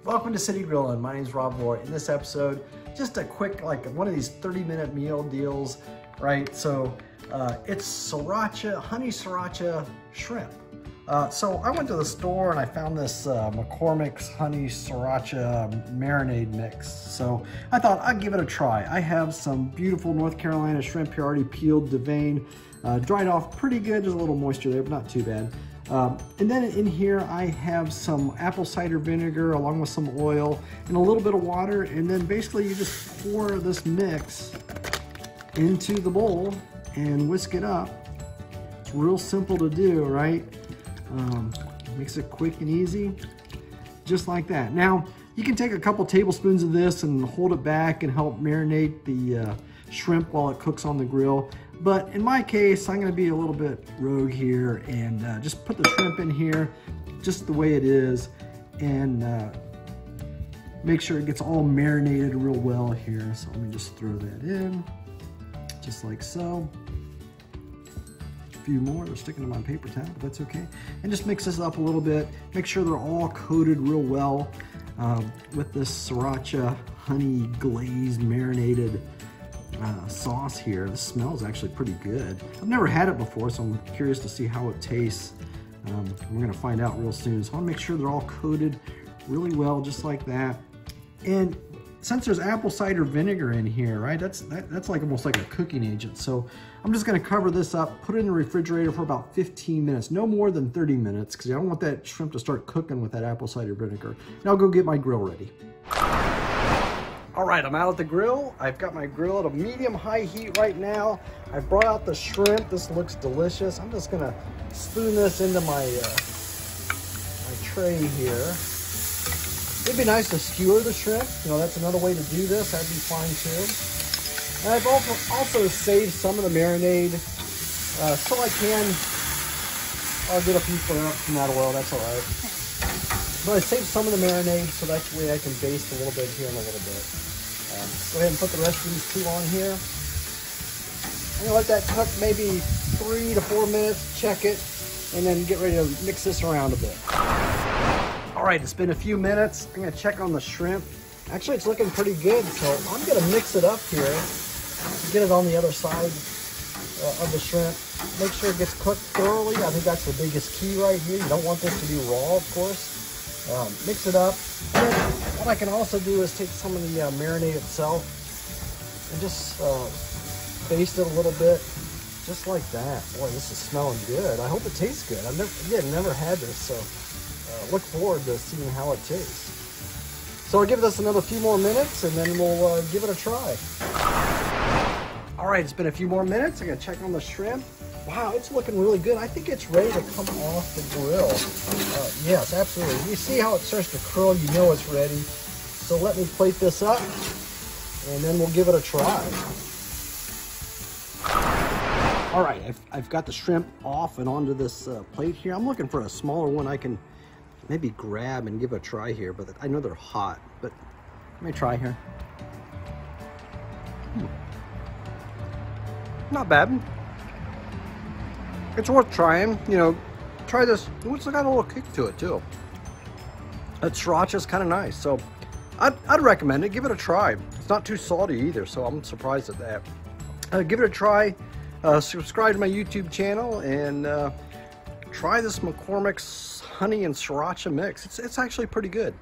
Welcome to City Grillin'. My name is Rob Lohr. In this episode, just a quick, like one of these 30-minute meal deals, right? So it's sriracha, honey sriracha shrimp. So I went to the store and I found this McCormick's honey sriracha marinade mix. So I thought I'd give it a try. I have some beautiful North Carolina shrimp here already peeled, deveined, dried off pretty good. There's a little moisture there, but not too bad. And then in here I have some apple cider vinegar along with some oil and a little bit of water, and then basically you just pour this mix into the bowl and whisk it up. It's real simple to do, right? Makes it quick and easy, just like that. Now you can take a couple tablespoons of this and hold it back and help marinate the shrimp while it cooks on the grill. But in my case, I'm going to be a little bit rogue here and just put the shrimp in here just the way it is, and make sure it gets all marinated real well here. So let me just throw that in, just like so. A few more, they're sticking to my paper towel, but that's okay. And just mix this up a little bit. Make sure they're all coated real well with this sriracha honey glazed marinated sauce here. The smell is actually pretty good. I've never had it before, so I'm curious to see how it tastes. We're gonna find out real soon. So I wanna make sure they're all coated really well, just like that. And since there's apple cider vinegar in here, right, that's like almost like a cooking agent. So I'm just gonna cover this up, put it in the refrigerator for about 15 minutes, no more than 30 minutes, because I don't want that shrimp to start cooking with that apple cider vinegar. Now I'll go get my grill ready. All right, I'm out at the grill. I've got my grill at a medium-high heat right now. I brought out the shrimp. This looks delicious. I'm just gonna spoon this into my my tray here. It'd be nice to skewer the shrimp. You know, that's another way to do this. That'd be fine too. And I've also saved some of the marinade so I can. I'll get a few from that oil. That's all right. But I saved some of the marinade so that way I can baste a little bit here in a little bit. Go ahead and put the rest of these two on here. I'm gonna let that cook maybe 3 to 4 minutes, check it, and then get ready to mix this around a bit. All right, it's been a few minutes. I'm gonna check on the shrimp. Actually, it's looking pretty good, so I'm gonna mix it up here, get it on the other side of the shrimp. Make sure it gets cooked thoroughly. I think that's the biggest key right here. You don't want this to be raw, of course. Mix it up. And then what I can also do is take some of the marinade itself and just baste it a little bit, just like that. Boy, this is smelling good. I hope it tastes good. I've never had this, so look forward to seeing how it tastes. So I'll give this another few more minutes and then we'll give it a try. All right, it's been a few more minutes. I'm gonna check on the shrimp. Wow, it's looking really good. I think it's ready to come off the grill. Yes, absolutely. You see how it starts to curl, you know it's ready. So let me plate this up and then we'll give it a try. All right, I've got the shrimp off and onto this plate here. I'm looking for a smaller one I can maybe grab and give a try here, but I know they're hot, but let me try here. Not bad. It's worth trying, you know, try this. It's got a little kick to it too. That sriracha's kind of nice, so I'd recommend it. Give it a try. It's not too salty either, so I'm surprised at that. Give it a try. Subscribe to my YouTube channel and try this McCormick's honey and sriracha mix. It's actually pretty good.